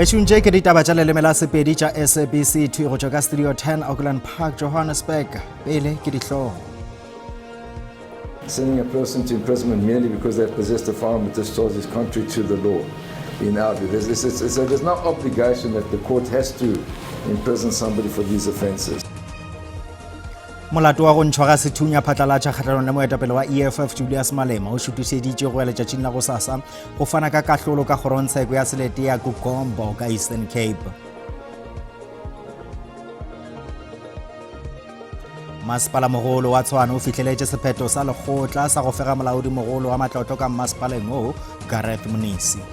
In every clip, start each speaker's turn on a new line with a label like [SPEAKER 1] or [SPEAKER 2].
[SPEAKER 1] Beshunje ke ditaba tša leleme la Sepedi tša SABC 2 go tšwa ka Studio 10 Auckland Park, Johannesburg. Pele ke dihlogo.
[SPEAKER 2] Sending a person to imprisonment merely because they possessed a firearm with discharge is contrary to the law. In our view, there's no obligation that the court has to imprison somebody for these offences.
[SPEAKER 1] Molato wa go ntšhwa ga sethunya phatlalatša kgatlhanong le moetapele wa EFF Julius Malema o šutišeditše go ya letšatšing la go sasa go fana ka kahlolo ka kgorontsheko ya selete ya Gugombo ka Eastern Cape. Masepala mogolo wa Tshwane o fitlheletše sephetho sa lekgotla sa go fega molaodi mogolo wa matlotlo ka masepaleng o Gareth Mnisi.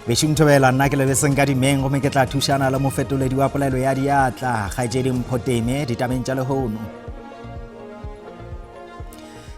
[SPEAKER 1] Bešumthobela nna ke lebeseng ka dimeng gomme ke tla thušana le mofetoledi wa polelo ya diatla Kgaetšedi Mphoteme ditabeng tša lehono.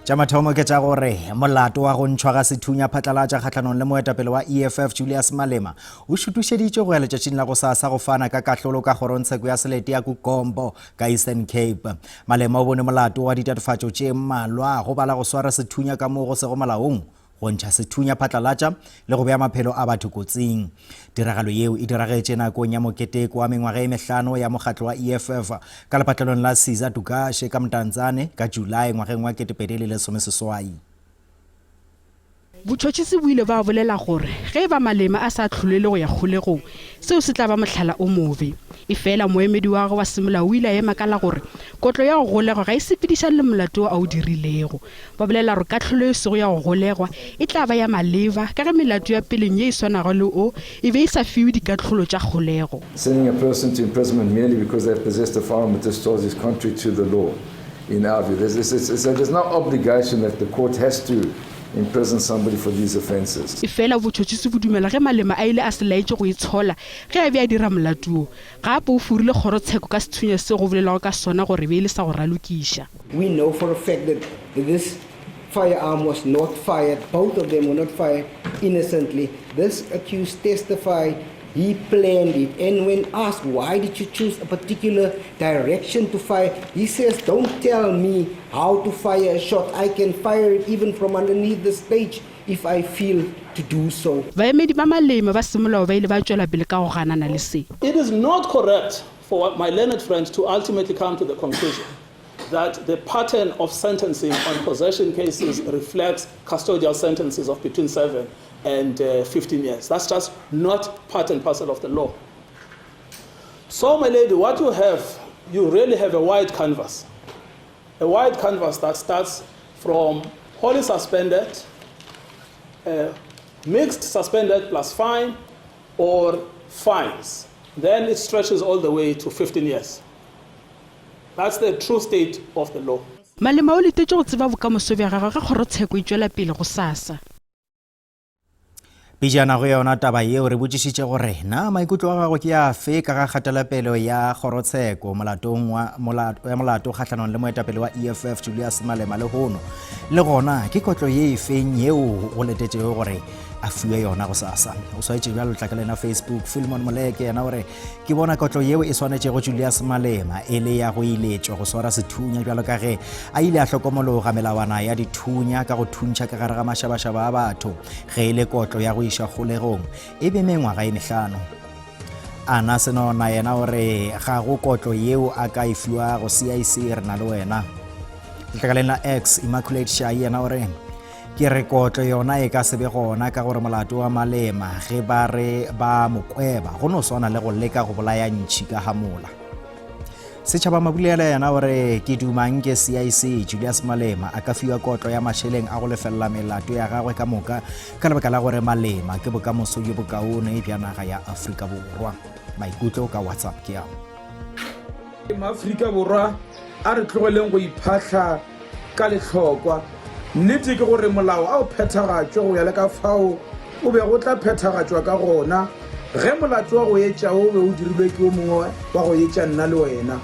[SPEAKER 1] Tša mathomo ke tša gore molato wa go ntšhwa ga sethunya phatlalatša kgatlhanong le moetapele wa EFF Julius Malema o šutišeditše go ya letšatšing la go sasa go fana ka kahlolo ka kgorontsheko ya selete ya Gugombo ka Eastern Cape. Malema o bone molato wa ditatofatšo tše mmalwa go bala go swara sethunya ka moo go sego molaong, go ntšha sethunya phatlalatša le go bea maphelo a batho kotsing. Tiragalo yeo e diragetše nakong ya moketeko wa mengwaga e mehlano ya mokgatlo wa EFF ka lepatlelong la Caesar Tugashe ka Mtanzane ka Julae ngwageng wa 2016.
[SPEAKER 3] Botšhotšhisi bo ile ba bolela gore ge ba Malema a sa tlholele go ya kgolegong seo se tla ba mohlala o mobe. Efela moemedi wa go wa semolao o ile a ema ka la gore kotlo ya go golegwa ga e sepediša le molato a o dirilego. Ba bolela gore kahlolo e sego ya go golegwa e tla ba ya maleba ka ge melato ya peleng ye e swanago le o e be e sa fiwe dikahlolo tša kgolego.
[SPEAKER 2] Sending a person to imprisonment merely because they possessed a firearm with discharge is contrary to the law. In our view, there's no obligation that the court has to imprison somebody for these offences.
[SPEAKER 3] Efela botšhotšhisi bo dumela ge Malema a ile a se laetše go itshola ge a be a dira molatuo gape o furile kgorotsheko ka sethunya se go bolelago ka sona gore be ile sa go ralokiša.
[SPEAKER 4] We know for a fact that this firearm was not fired, both of them were not fired innocently. This accused testified he planned it, and when asked why did you choose a particular direction to fire, he says, don't tell me how to fire a shot. I can fire it even from underneath the stage if I feel to do so.
[SPEAKER 3] Baemedi ba Malema ba semolao ba ile ba tšwela pele ka go ganana le se.
[SPEAKER 5] It is not correct for my learned friends to ultimately come to the conclusion that the pattern of sentencing on possession cases reflects custodial sentences of between 7 and 15 years. That's just not part and parcel of the law. So, my lady, what you really have a wide canvas. A wide canvas that starts from wholly suspended, mixed suspended plus fine, or fines. Then it stretches all the way to 15 years. That's the true state of the law.
[SPEAKER 3] Malema o letetše go tseba bokamoso bja gagwe ge kgorotsheko e tšwela pele go sasa.
[SPEAKER 1] Pejana go yona taba yeo re botšišitše gore na maikutlo a gagwe ke ya fe ka ga kgatelopele ya kgorotsheko molato kgatlhanong le moetapele wa EFF Julius Malema le hono le gona ke kotlo ye e feng yeo go letetšego gore a fiwe yona go sasa. O swaetše bjalo tlakalena Facebook Philemon Moleke yena gore ke bona kotlo yeo e swanetšego Julius Malema e le ya go iletšwa go swara sethunya bjalo ka ge a ile a hlokomologa melawana ya dithunya ka go thuntšha ka gare ga mašabašaba a batho ge e le kotlo ya go iša kgolegong e be mengwaga e mehlano. Ana Senona yena gore ga go kotlo yeo a ka e fiwa go CIC re na le wena. Tlakalena X Immaculate Shai yena gore ke re kotlo yona e ka sebe gona ka gore molato wa Malema ge ba re ba mokweba go no swana le go leka go bolaya ntšhi ka hamola. Setšhaba Mabulela yena gore ke dumang ke CIC Julius Malema a ka fiwa kotlo ya mašheleng a go lefelela melato ya gagwe ka moka ka lebaka la gore Malema ke bokamoso jo bokaone bja naga ya Afrika Borwa. Maikutlo ka WhatsApp ke ao.
[SPEAKER 6] Afrika Borwa a re tlogeleng go iphatla ka lehlokwa. Nnete ke gore molao a o phethagatšwa go ya le ka fao o be go tla phethagatšwa ka gona ge molato wa go etša o be o dirilwe ke o mongwe wa go etša nna le wena.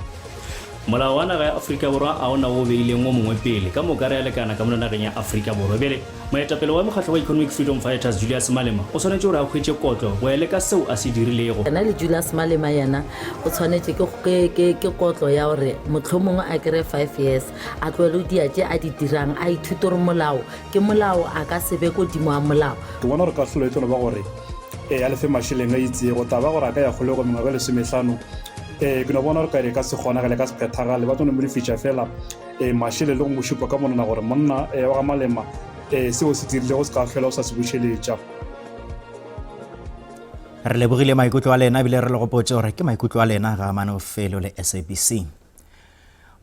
[SPEAKER 7] Molao wa naga ya Afrika Borwa a ona o beileng o mongwe pele ka moka re a lekana ka monageng ya Afrika Borwa. Bele moetapele wa mokgatlo wa Economic Freedom Fighters Julius Malema o tshwanetse gore a hwetše kotlo go ya le ka seo a se dirilego.
[SPEAKER 8] Ena le Julius Malema yena o tshwanetse ke kotlo ya gore mohlomongwe a kere 5 years a tlwele dia tše a di dirang a ithute gore molao ke molao a ka sebe godimo a molao.
[SPEAKER 9] Ke bona gore ka hlolo e tloba gore a lefe mašheleng a itsego taba gore a ka ya kgolego mengwaga e 15 ke no bona gore ka se kgonagale ka se phethagale ba tsone mo di feature fela mašhele le go mo šupa ka monana gore monna wa ga Malema seo se dirile go se ka tlhola o sa se bušeletša.
[SPEAKER 1] re lebogile maikutlo a lena ebile re le gopotse gore ke maikutlo a lena ga manofelo le SABC.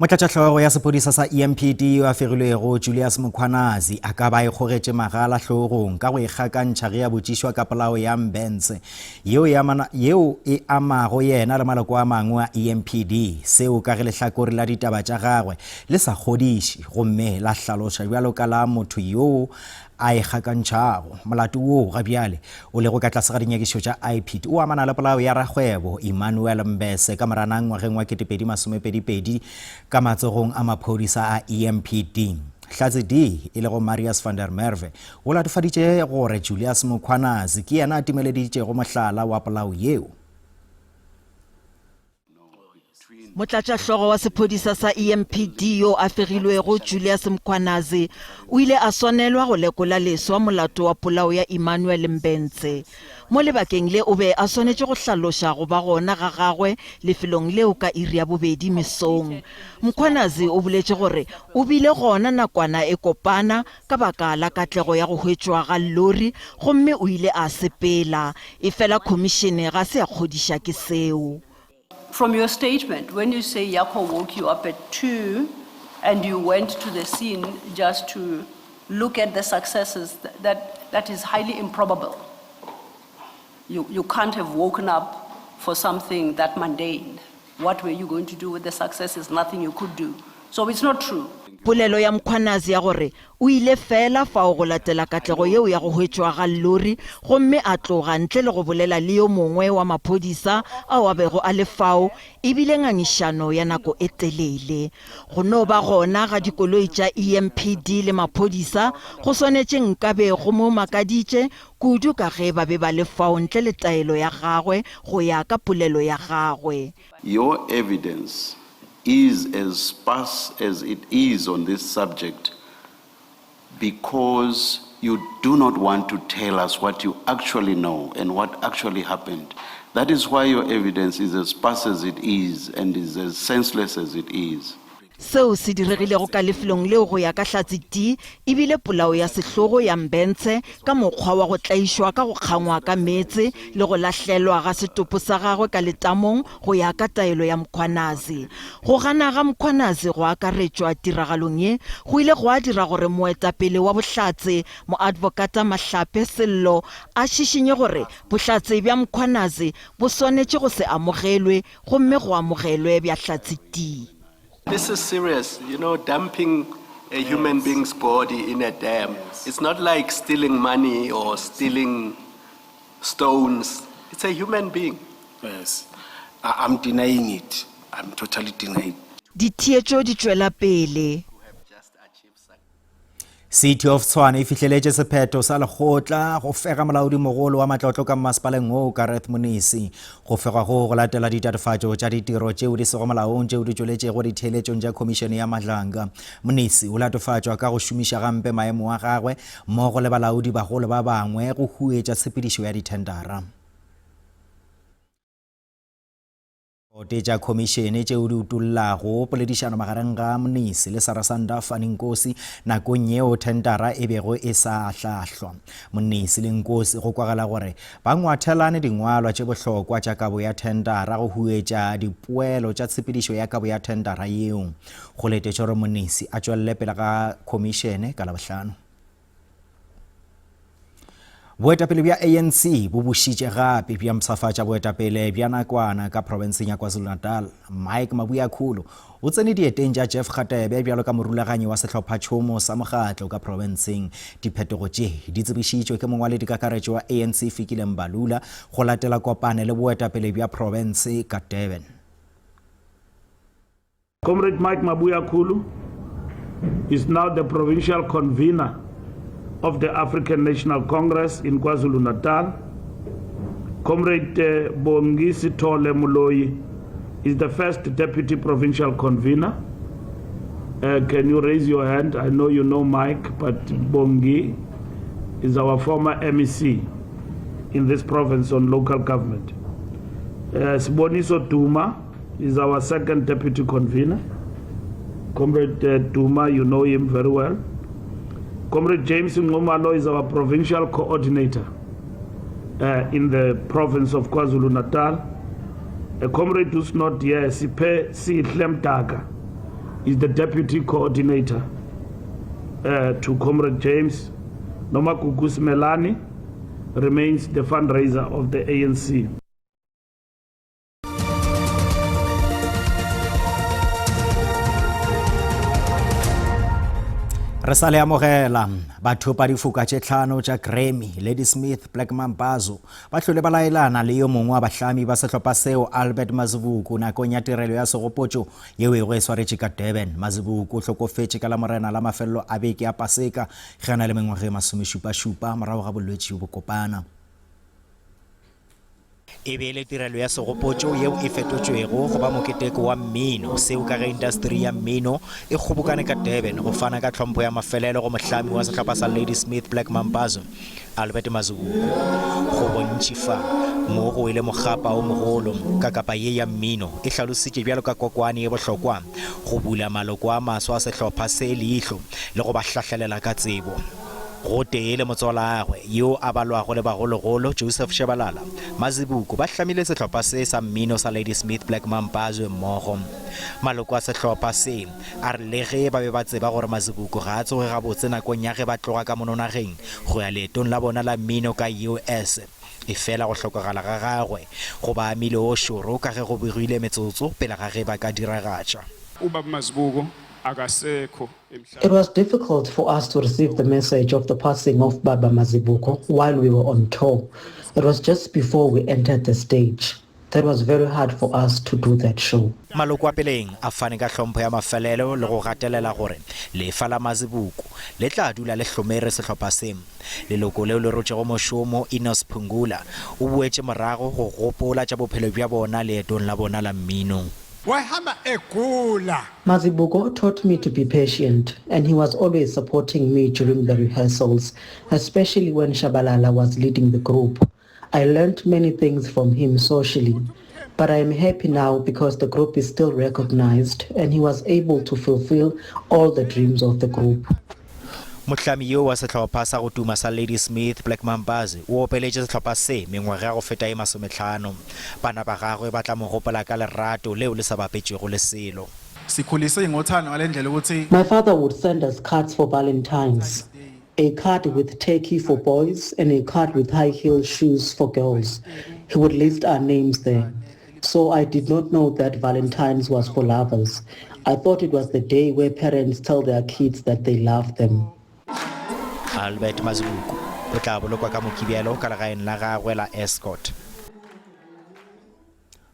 [SPEAKER 1] Motlatšatlhogo ya sepodisa sa EMPD a fegilwego Julius Mkhwanazi a ka ba ikgogetše magala hlogong ka go ikgakantšha ge a botšišwa ka polao ya Mbence yeo e amago yena le maloko a mangwe a EMPD seo ka ge lehlakore la ditaba tša gagwe le sa kgodiše gomme la hlaloša bjalo ka la motho yoo a ikgakantšhago. Molato woo ga bjale o lego ka tlase ga dinyakišo tša IPID o amana le polao ya ragwebo Emmanuel Mbese ka moranang ngwageng wa 2022 ka matsogong a maphodisa a EMPD. Hlatse D e lego Marius van der Merwe o latofaditše gore Julius Mkhwanazi ke yena a timeleditšego mohlala wa polao yeo.
[SPEAKER 10] Motlatšatlhogo wa sepodisa sa EMPD yo a fegilwego Julius Mkhwanazi o ile a swanelwa go lekola leswa molato wa polao ya Emmanuel Mbence. Mo lebakeng le o be a swanetše go hlaloša go ba gona ga gagwe lefelong leo ka iri ya bobedi mesong. Mkhwanazi o boletše gore o bile gona nakwana e kopana ka baka la katlego ya go hwetšwa ga lori gomme o ile a sepela e fela khomišene ga se a kgodiša ke seo.
[SPEAKER 11] From your statement, when you say Yako woke you up at 2 and you went to the scene just to look at the successes, that is highly improbable. You can't have woken up for something that mundane. What were you going to do with the successes? Nothing you could do. So it's not true.
[SPEAKER 10] Polelo ya Mkhwanazi ya gore o ile fela fa o go latela katlego yeo ya go hwetšwa ga lori gomme a tloga ntle le go bolela le yo mongwe wa maphodisa ao a bego a lefao ebile ngangišano ya nako e telele. Go no ba gona ga dikoloi tša EMPD le maphodisa go swanetše nkabe go mo makaditše kudu ka ge ba be ba lefao ntle le taelo ya gagwe go ya ka polelo ya gagwe.
[SPEAKER 12] Your evidence is as sparse as it is on this subject because you do not want to tell us what you actually know and what actually happened. That is why your evidence is as sparse as it is and is as senseless as it is.
[SPEAKER 10] Seo se diregilego ka lefelong leo go ya ka Hlatse D ebile polao ya sehlogo ya Mbence ka mokgwa wa go tlaišwa ka go kgangwa ka metse le go lahlelwa ga setopo sa gagwe ka letamong go ya ka taelo ya Mkhwanazi. Go gana ga Mkhwanazi go akaretšwa tiragalong ye go ile go a dira gore moetapele wa bohlatse mo advocata Mahlape Sello a šišinye gore bohlatse bja Mkhwanazi bo swanetše go se amogelwe gomme go amogelwe bja Hlatse D.
[SPEAKER 13] This is serious, dumping a human being's body in a dam. It's not like stealing money or stealing stones. It's a human being.
[SPEAKER 14] Yes, I'm denying it. I'm totally denying.
[SPEAKER 10] Dithietšo di tšwela pele.
[SPEAKER 1] City of Tshwane e fihleletše sephetho sa lekgotla go fega molaodi mogolo wa matlotlo ka masepaleng o Gareth Munisi go fega go latela ditatofatšo tša ditiro tšeo di sego molaong tšeo di tšweletšego ditheeletšong tša khomišene ya Madlanga. Munisi o latofatšwa ka go šomiša gampe maemo a gagwe mmogo le balaodi bagolo ba bangwe go huetša tshepedišo ya dithendara. Tša khomišene tšeo di utullago poledišano magareng ga Munisi le Sarasanda Fani Nkosi nakong yeo thendara e bego e sa hlahlwa. Munisi le Nkosi go kwagala gore ba ngwathelane dingwalwa tše bohlokwa tša kabo ya thendara go huetša dipoelo tša tshepedišo ya kabo ya thendara yeo. Go letetša gore Munisi a tšwelele pele ga khomišene ka Labohlano. Boetapele bja ANC bo bušitše gape bja msafatša boetapele bja nakwana ka provinseng ya KwaZulu-Natal. Mike Mabuyakhulu o tsene dieteng tša Jeff Khatebe bjalo ka morulaganyi wa sehlophatšhomo sa mokgatlo ka provinseng. Diphetogo tše di tsebišitšwe ke mongwaledi kakaretšo wa ANC Fikile Mbalula go latela kopane le boetapele bja province ka Durban.
[SPEAKER 6] Comrade Mike Mabuyakhulu is now the provincial convener of the African National Congress in KwaZulu-Natal. Comrade Bongi Sithole Moloi is the first deputy provincial convener. Can you raise your hand? I know you know Mike, but Bongi is our former MEC. in this province on local government. Siboniso Duma is our second deputy convener. Comrade Duma, you know him very well. Comrade James Ngomalo is our provincial coordinator in the province of KwaZulu-Natal. Comrade who's not here, Sipe Sihlem is the deputy coordinator to Comrade James. Noma Kukus Melani remains the fundraiser of the ANC.
[SPEAKER 1] Re sa le amogela batho pa difoka tše tlhano tša Grammy, Ladysmith Black Mambazo ba hlole ba laelana le yo mongwe wa bahlami ba sehlopha seo Albert Mazibuko nakong ya tirelo ya segopotšo yeo e go e swaretše ka Durban. Mazibuko o hlokofetše ka la morena la mafelelo a beke ya Paseka ge a na le mengwaga e 77 morago ga bolwetši bo kopana. E be le tirelo ya segopotšo yeo e fetotšwego go ba moketeko wa mmino seo ka ge industry ya mmino e kgobokane ka Durban go fana ka tlhompho ya mafelelo go mohlami wa sehlopha sa Ladysmith Black Mambazo Albert Mazibuko go bontšifa mo go ile mogapa o mogolo ka kapa ye ya mmino e hlalositše bjalo ka kokwane e bohlokwa go bula maloko a maswa a sehlopha se leihlo le go ba hlahlelela ka tsebo. Go teele motsola gagwe yo a balwago le bagologolo Joseph Shebalala Mazibuko ba hlamile sehlopha se sa mmino sa Ladysmith Black Mambazo mmogo. Maloko a sehlopha se a re le ge ba be ba tseba gore Mazibuko ga a tsoge gabotse nakong ya ge ba tloga ka mononageng go ya leetong la bona la mmino ka US e fela go hlokagala ga gagwe go ba amile o šoro ka ge go begile metsotso pele ga ge ba ka diragatša.
[SPEAKER 15] It was difficult for us to receive the message of the passing of Baba Mazibuko while we were on tour. It was just before we entered the stage. That was very hard for us to do that show.
[SPEAKER 1] Maloko a peleng a fane ka tlhompho ya mafelelo le go gatelela gore lefa la Mazibuko le tla dula le hlomere sehlopha se. Leloko leo le rotšego mošomo Enos Phungula o boetše morago go gopola tša bophelo bja bona leetong la bona la mmino.
[SPEAKER 15] Mazibuko taught me to be patient, and he was always supporting me during the rehearsals, especially when Shabalala was leading the group. I learned many things from him socially, but I am happy now because the group is still recognized and he was able to fulfill all the dreams of the group.
[SPEAKER 1] Mohlami yo wa sehlopha sa go tuma sa Ladysmith Black Mambazo o opeletše sehlopha se mengwaga go feta e 50. Bana ba gagwe ba tla mo gopola ka lerato leo le sa bapetšego le selo.
[SPEAKER 15] My father would send us cards for Valentine's, a card with turkey for boys and a card with high heel shoes for girls. He would list our names there. So I did not know that Valentine's was for lovers. I thought it was the day where parents tell their kids that they love them.
[SPEAKER 1] Albert Mazibuko o tla bolokwa ka mokibielo ka legaeng la gagwe la Escort.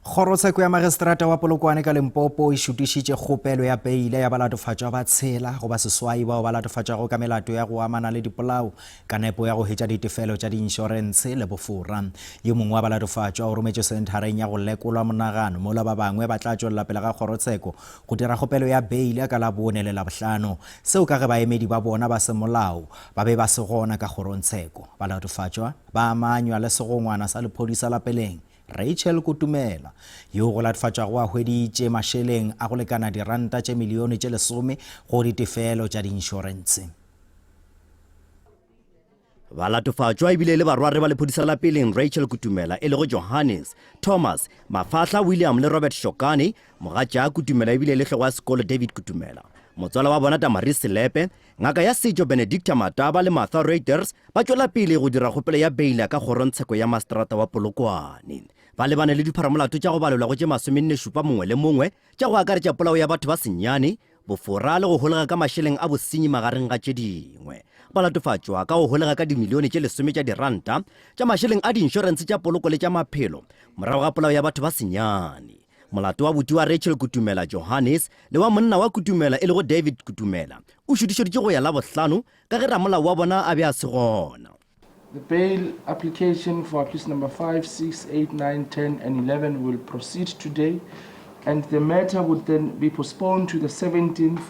[SPEAKER 1] Kgorotsheko ya magistrata wa Polokwane ka Limpopo e šutišitše kgopelo ya peile ya balatofatšwa ba tshela go ba seswai bao ba latofatšago ka melato ya go amana le dipolao ka nepo ya go hetša ditefelo tša diinšorense le bofora. Yo mongwe wa balatofatšwa o rometše senthareng ya go lekolwa monagano mola ba bangwe ba tla tšwelela pele ga kgorotsheko go dira kgopelo ya beile ka la bone le la bohlano seo ka ge baemedi ba bona ba semolao ba be ba se gona ka kgorotsheko. Balatofatšwa ba amanywa le segongwana sa lephodisa la peleng Rachel Kutumela yo go latofatšwago a hweditše mašeleng a go lekana diranta tše milione tše 10 go ditefelo tša diinšorense.
[SPEAKER 16] Balatofatšwa ebile le barware ba lephodisa la peleng Rachel Kutumela e le go Johannes Thomas Mafahla William le Robert Shokane mogatša Kutumela ebile le hlogwa sekolo David Kutumela. Motswala wa bona Tamaris Selepe ngaka ya setšo Benedicta Mataba le Martha Reuters ba tšwela pele go dira kgopelo ya beile ka kgorotsheko ya mastrata wa Polokwane. Ba lebane le dipharamolato tša go balelwa go tše 47 mongwe le mongwe tša go akaretša polao ya batho ba senyane bofora le go holega ka mašeleng a bosenyi magareng ga tše dingwe. Balatofatšwa ka go holega ka dimilione tše 10 tša diranta tša mašeleng a diinšorense tša poloko le tša maphelo morago ga polao ya batho ba senyane. Molato wa buti wa Rachel Kutumela Johannes le wa monna wa Kutumela e le go David Kutumela o šutišeditše go ya la bohlano ka ge ramolao wa bona a be a se gona.
[SPEAKER 17] The bail application for accused number 5, 6, 8, 9, 10 and 11 will proceed today, and the matter would then be postponed to the 17th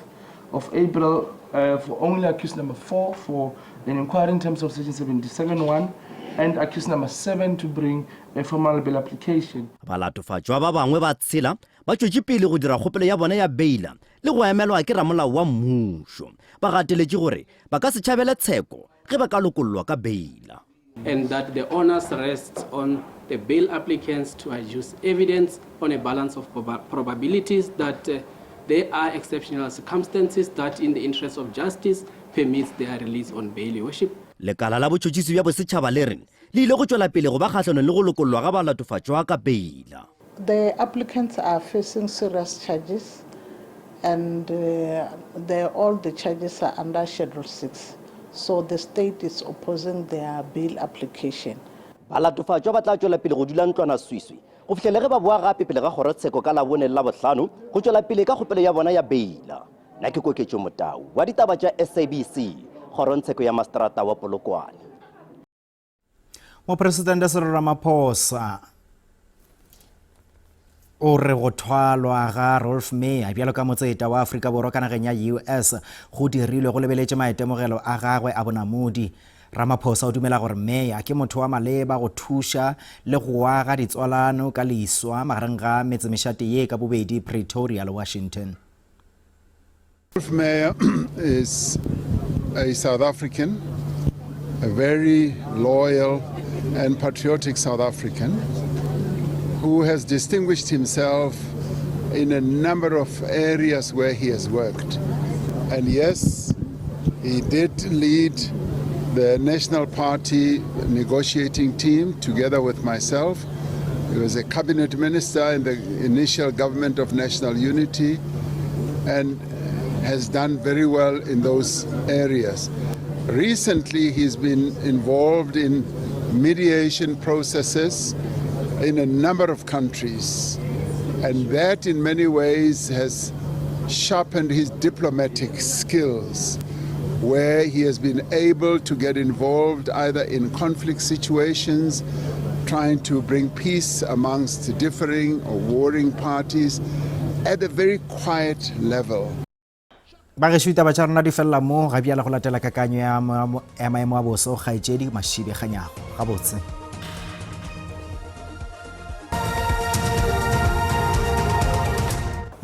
[SPEAKER 17] of April for only accused number 4 for an inquiry in terms of section 77(1), and accused number 7 to bring a formal bail application.
[SPEAKER 16] balatofatšwa ba bangwe ba tshela ba tšwetše pele go dira kgopelo ya bona ya beila le go emelwa ke ramolao wa mmušo ba gateletše gore ba ka se tšhabele tsheko ge ba ka lokollwa ka beila.
[SPEAKER 18] And that the onus rests on the bail applicants to adduce evidence on a balance of probabilities that there are exceptional circumstances that in the interest of justice permits their release on bail, Your Worship.
[SPEAKER 16] lekala la botšhotšhisi bja bosetšhaba le reng le ile go tšwela pele go ba kgatlhanong le go lokollwa ga balatofatšwa ka beila.
[SPEAKER 19] The applicants are facing serious charges, and all the charges are under Schedule 6. So the state is opposing their bail application.
[SPEAKER 16] balatofatšwa ba tla tšwela pele go dula ntlwana swiswi go fitlhele ge ba boa gape pele ga kgorotsheko ka labone la bohlano go tšwela pele ka kgopelo ya bona ya beila. nna ke Koketšo Motau wa ditaba tša SABC kgorontsheko ya mastrata wa Polokwane.
[SPEAKER 1] Mopresidente Cyril Ramaphosa o re go thwalwa ga Rolf Meyer bjalo ka motseta wa Afrika Borwa ka nageng ya US go dirilwe go lebeletše maitemogelo a gagwe a bonamodi. Ramaphosa o dumela gore Meyer ke motho wa maleba go thuša le go aga ditswalano ka leiswa magareng ga metsemešate ye ka bobedi Pretoria le Washington.
[SPEAKER 20] Rolf Meyer is a South African, a very loyal and patriotic South African who has distinguished himself in a number of areas where he has worked. And yes, he did lead the National Party negotiating team together with myself. He was a cabinet minister in the initial government of national unity and has done very well in those areas. Recently, he's been involved in mediation processes in a number of countries, and that in many ways has sharpened his diplomatic skills, where he has been able to get involved either in conflict situations, trying to bring peace amongst differing or warring parties at a very quiet level.
[SPEAKER 1] ba ge šuita ba tša rona di felela mo ga bjala go latela kakanyo ya maemo a boso kgaetšedi Mashibe Kganyago gabotse.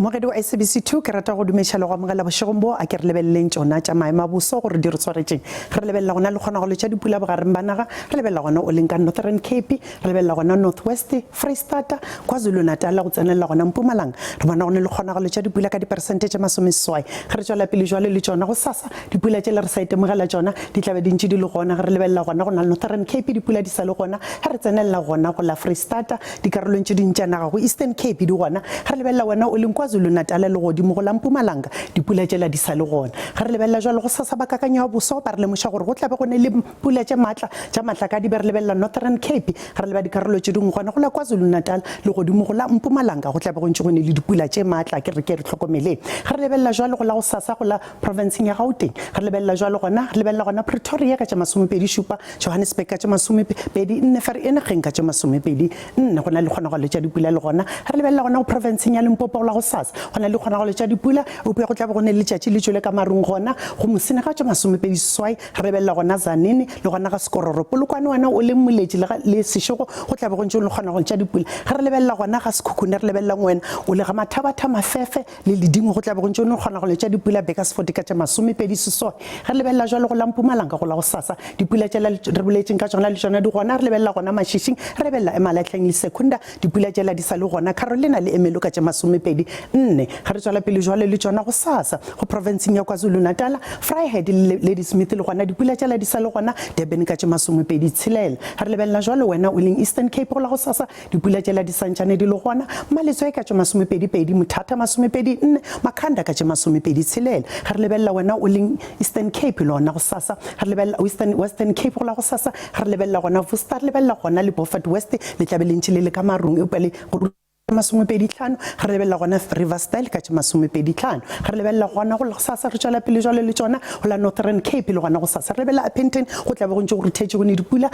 [SPEAKER 21] mogedi wa SABC2 ke rata go dumešha le go amogela bošegong bo a ke re lebeleleng tšona tša maemo a boso gore di re tshwaretšeng re lebelela gona le kgona go letša dipula bogareng ba naga re lebelela gona o leng ka Northern Cape re lebelela gona North West Freistata KwaZulu Natal go tsenelela gona Mpumalanga re bona gona le kgona go letša dipula ka diperesente tše 80 ge re tšwela pele jwale le tšona go sasa dipula tše le re sa itemogela tšona di tlabe dintši di le gona ge re lebelela gona go na le Northern Cape dipula di sa le gona ge re tsenelela gona go la Freistata dikarolong tše dintša naga go Eastern Cape di gona ge re lebelela gona o leng KwaZulu Natal le godimo go la Mpumalanga dipula tšela di sa le gona ge re lebelela jwale go sasa ba kakanya boso ba re lemoša gore go tlabe go ne le pula tše maatla ka di be re lebelela Northern Cape ge re leba dikarolo tše dingwe gona go la KwaZulu Natal le godimo go la Mpumalanga go tlabe go ntše go ne le dipula tše maatla ke re tlhokomeleng ge re lebelela jwale go la go sasa go la provinceng ya Gauteng ge re lebelela jwale gona re lebelela gona Pretoria ka tše 27 Johannesburg ka tše 24 Vereeniging ka tše 24 go na le kgona go letša dipula le gona ge re lebelela gona go provinceng ya Limpopo go la go sasa go na le kgona go letša dipula o pe go tlabe go ne le tšatši le tšwele ka marung gona go Mosina ga tše 27 re lebelela gona Zanini le gona ga Sekororo Polokwane wana o le moletši le Seshego go tlabe go ntše le kgona go letša dipula ge re lebelela gona ga Sekhukhune re lebelela ngwena o le ga Mathabatha Mafefe le Ledimo go tlabe go ntše le kgona go letša dipula Bakersford ka tše 28 ge re lebelela jwale go la Mpumalanga go la go sasa dipula tše re boletšeng ka tšona le tšona di gona re lebelela gona Mašhišing re lebelela Emalahleng le Secunda dipula tšela di sa le gona Carolina le Emelo ka tše 24 ga re tswela pele jwale le tšona go sasa go provinceng ya KwaZulu Natal Vryheid le Ladysmith le gona dipula tšela di sa le gona Durban ka tše 26 ga re lebelela jwale wena o leng Eastern Cape go la go sasa dipula tšela di santšane di le gona Maletswe ka tše 22 Mthata 24 Makhanda ka tše 26 ga re lebelela wena o leng Eastern Cape le gona go sasa ga re lebelela Western Cape go la go sasa ga re lebelela gona Worcester lebelela gona le Beaufort West le tlabe le ntše le ka marung e pele go 25 re lebelela gona Riverstyle ka tša 25 re lebelela gona go sasa re tšwela pele jwale le tšona go la Northern Cape le gona go sasa re lebelela Appington go tla be go ntse go ruthetše go ne dipula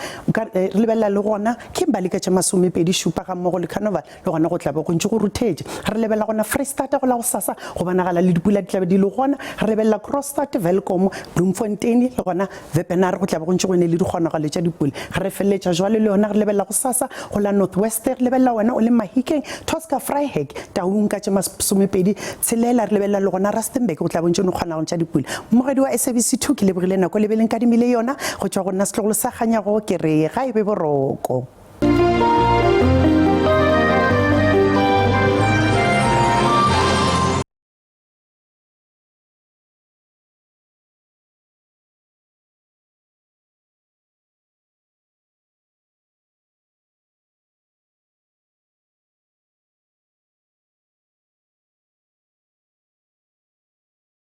[SPEAKER 21] re lebelela le gona Kimberley ka tša 27 ga mmogo le Carnival le gona go tla be go ntse go ruthetše re lebelela gona Freestata go la go sasa go bonagala le dipula di tla be di le gona re lebelela Kroonstad Welkom Bloemfontein le gona Wepener go tla be go ntse go ne le dikgonagalo tša dipula re feletša jwale le yona re lebelela go sasa go la Northwest re lebelela wena o le Mahikeng Tosca Vryheid Taung ka tša 26 re lebelela le gona Rustenburg go tla bontse no kgona go ntša dipula mogedi wa SABC2 ke lebogile nako le beleng ka dimile yona go tšwa go nna setlogolo sa kganyago ke re ga e be boroko